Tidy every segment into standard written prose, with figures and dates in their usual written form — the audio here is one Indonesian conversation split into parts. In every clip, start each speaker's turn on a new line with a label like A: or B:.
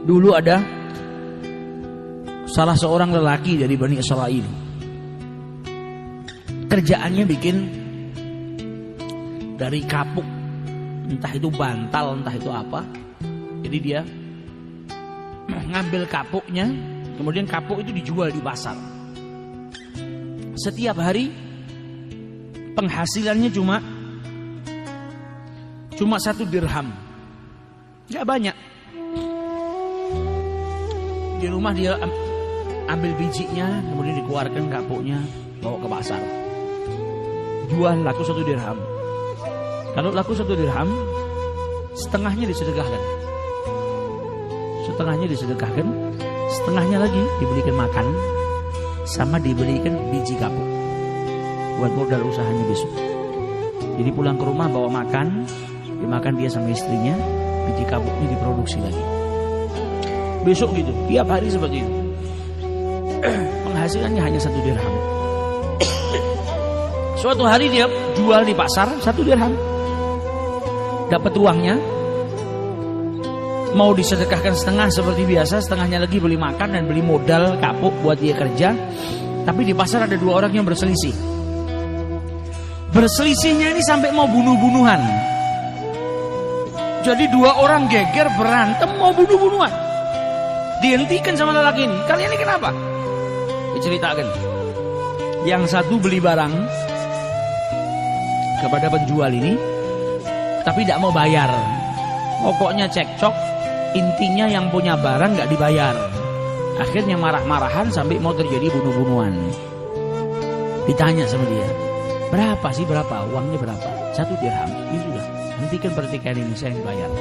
A: Dulu ada salah seorang lelaki dari Bani Israil. Kerjaannya bikin dari kapuk, entah itu bantal, entah itu apa. Jadi dia ngambil kapuknya, kemudian kapuk itu dijual di pasar. Setiap hari penghasilannya cuma 1 dirham, nggak banyak. Di rumah dia ambil bijinya, kemudian dikeluarkan kapuknya, bawa ke pasar, jual, laku 1 dirham. Kalau laku 1 dirham, setengahnya disedekahkan, setengahnya lagi dibelikan makan, sama dibelikan biji kapuk buat modal usahanya besok. Jadi pulang ke rumah bawa makan, dimakan dia sama istrinya, biji kapuknya diproduksi lagi. Besok gitu, tiap hari seperti itu. Penghasilannya hanya 1 dirham. Suatu hari dia jual di pasar 1 dirham, dapat uangnya, mau disedekahkan setengah seperti biasa, setengahnya lagi beli makan dan beli modal kapuk buat dia kerja. Tapi di pasar ada 2 orang yang berselisih. Berselisihnya ini sampai mau bunuh-bunuhan. Jadi 2 orang geger berantem mau bunuh-bunuhan. Dihentikan sama lelaki ini. Kalian ini kenapa? Diceritakan. Yang satu beli barang kepada penjual ini, tapi tidak mau bayar. Pokoknya cekcok, intinya yang punya barang gak dibayar. Akhirnya marah-marahan sampai mau terjadi bunuh-bunuhan. Ditanya sama dia, berapa sih, berapa? Uangnya berapa? 1 dirham. Ya sudah, hentikan pertikaian ini, saya yang bayar.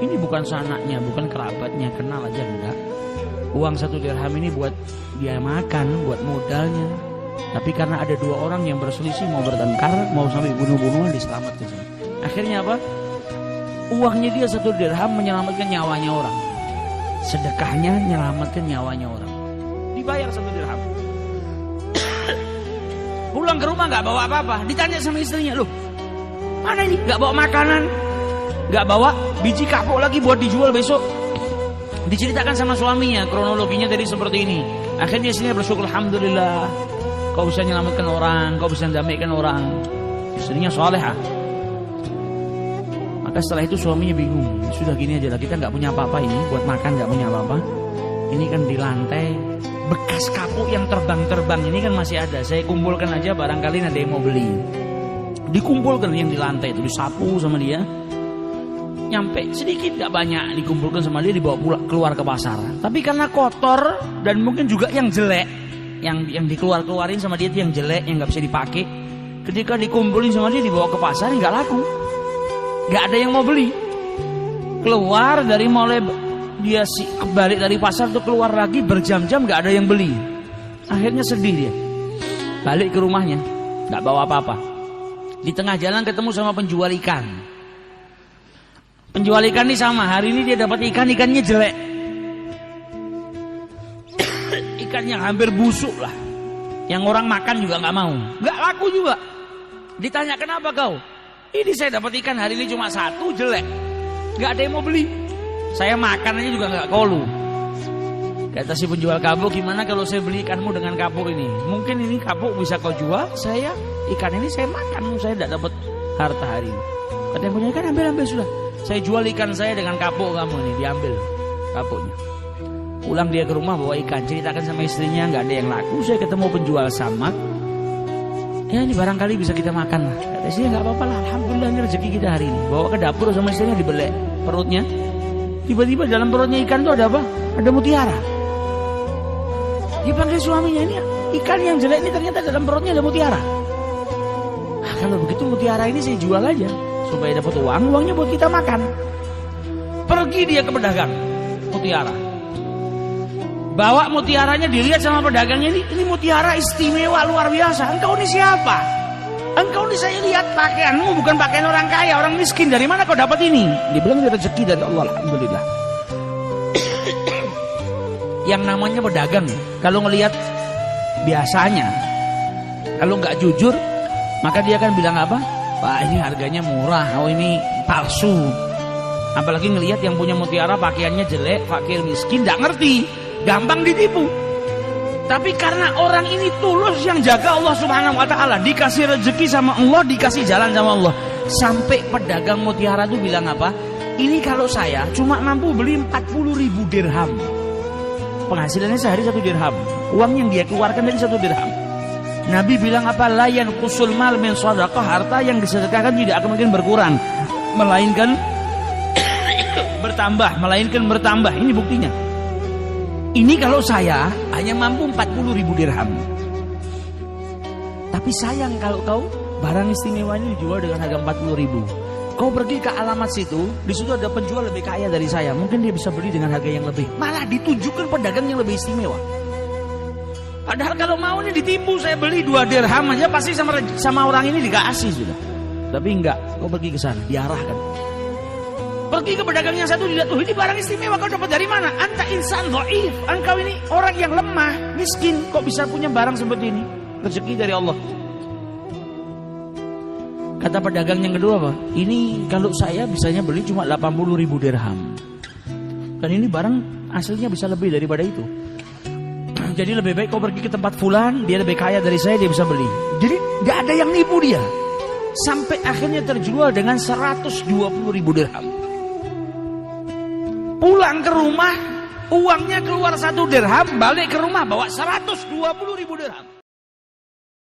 A: Ini bukan sanaknya, bukan kerabatnya, kenal aja enggak. Uang 1 dirham ini buat dia makan, buat modalnya. Tapi karena ada 2 orang yang berselisih, mau bertengkar, mau sampai bunuh-bunuhan, diselamatkan. Akhirnya apa? Uangnya dia 1 dirham menyelamatkan nyawanya orang. Sedekahnya menyelamatkan nyawanya orang. Dibayar 1 dirham. Pulang ke rumah gak bawa apa-apa. Ditanya sama istrinya, loh mana ini? Gak bawa makanan, gak bawa biji kapuk lagi buat dijual besok. Diceritakan sama suaminya, kronologinya tadi seperti ini. Akhirnya istrinya bersyukur, alhamdulillah, kau bisa menyelamatkan orang, kau bisa mendamaikan orang. Istrinya salehah. Maka setelah itu suaminya bingung. Sudah gini aja lah, kita gak punya apa-apa ini, buat makan gak punya apa-apa. Ini kan di lantai bekas kapuk yang terbang-terbang ini kan masih ada. Saya kumpulkan aja, barangkali ada yang mau beli. Dikumpulkan yang di lantai itu, disapu sama dia. Nyampe sedikit gak banyak, dikumpulkan sama dia, dibawa pulang keluar ke pasar. Tapi karena kotor dan mungkin juga yang jelek, yang dikeluarin sama dia itu yang jelek, yang gak bisa dipakai. Ketika dikumpulin sama dia, dibawa ke pasar, gak laku, gak ada yang mau beli. Keluar dari mulai dia balik dari pasar tuh, keluar lagi berjam-jam gak ada yang beli. Akhirnya sedih dia, balik ke rumahnya, gak bawa apa-apa. Di tengah jalan ketemu sama penjual ikan. Penjual ikan ini sama, hari ini dia dapat ikan, ikannya jelek. Ikan yang hampir busuk lah, yang orang makan juga gak mau, gak laku juga. Ditanya, kenapa kau? Ini saya dapat ikan hari ini cuma 1, jelek, gak ada yang mau beli. Saya makan aja juga gak kolu. Kata si penjual kapuk, gimana kalau saya beli ikanmu dengan kapuk ini? Mungkin ini kapuk bisa kau jual, saya ikan ini saya makan, saya tidak dapat harta hari ini. Kata yang punya ikan, ambil sudah. Saya jual ikan saya dengan kapuk kamu ini, diambil kapuknya. Pulang dia ke rumah bawa ikan, ceritakan sama istrinya, nggak ada yang laku. Saya ketemu penjual samak, ya ini barangkali bisa kita makan lah. Kata istrinya, nggak apa-apa lah, alhamdulillah ini rezeki kita hari ini. Bawa ke dapur sama istrinya, dibelek perutnya. Tiba-tiba dalam perutnya ikan itu ada apa? Ada mutiara. Dipanggil suaminya, ini ikan yang jelek ini ternyata dalam perutnya ada mutiara. Kalau begitu mutiara ini saya jual aja supaya dapat uang, uangnya buat kita makan. Pergi dia ke pedagang mutiara, bawa mutiaranya, dilihat sama pedagangnya, ini mutiara istimewa luar biasa. Engkau ini siapa? Engkau ini saya lihat pakaianmu bukan pakaian orang kaya, orang miskin. Dari mana kau dapat ini? Dia bilang ini rezeki dari Allah, alhamdulillah. Yang namanya pedagang, kalau ngelihat biasanya, kalau nggak jujur, maka dia akan bilang apa? Pak, ini harganya murah, oh ini palsu. Apalagi ngelihat yang punya mutiara pakaiannya jelek, fakir miskin, gak ngerti, gampang ditipu. Tapi karena orang ini tulus yang jaga Allah Subhanahu wa taala, dikasih rezeki sama Allah, dikasih jalan sama Allah. Sampai pedagang mutiara itu bilang apa? Ini kalau saya cuma mampu beli 40.000 dirham. Penghasilannya sehari 1 dirham. Uang yang dia keluarkan dari 1 dirham. Nabi bilang apa? La yanqusul mal min shadaqah, harta yang disedekahkan tidak akan mungkin berkurang, melainkan bertambah. Ini buktinya. Ini kalau saya hanya mampu 40.000 dirham. Tapi sayang kalau kau barang istimewa ini dijual dengan harga 40.000. Kau pergi ke alamat situ, di situ ada penjual lebih kaya dari saya. Mungkin dia bisa beli dengan harga yang lebih. Malah ditunjukkan pedagang yang lebih istimewa. Padahal kalau mau ini ditipu, saya beli 2 dirham aja pasti sama orang ini dikasih sudah. Tapi enggak, kau pergi ke sana, diarahkan. Pergi ke pedagang yang satu, dilihat, ini barang istimewa, kau dapat dari mana? Anta insan dhaif, engkau ini orang yang lemah, miskin, kok bisa punya barang seperti ini? Rezeki dari Allah. Kata pedagang yang kedua apa? Ini kalau saya bisanya beli cuma 80.000 dirham. Dan ini barang aslinya bisa lebih daripada itu. Jadi lebih baik kau pergi ke tempat fulan, dia lebih kaya dari saya, dia bisa beli. Jadi gak ada yang nipu dia. Sampai akhirnya terjual dengan 120.000 dirham. Pulang ke rumah, uangnya keluar 1 dirham, balik ke rumah bawa 120.000 dirham.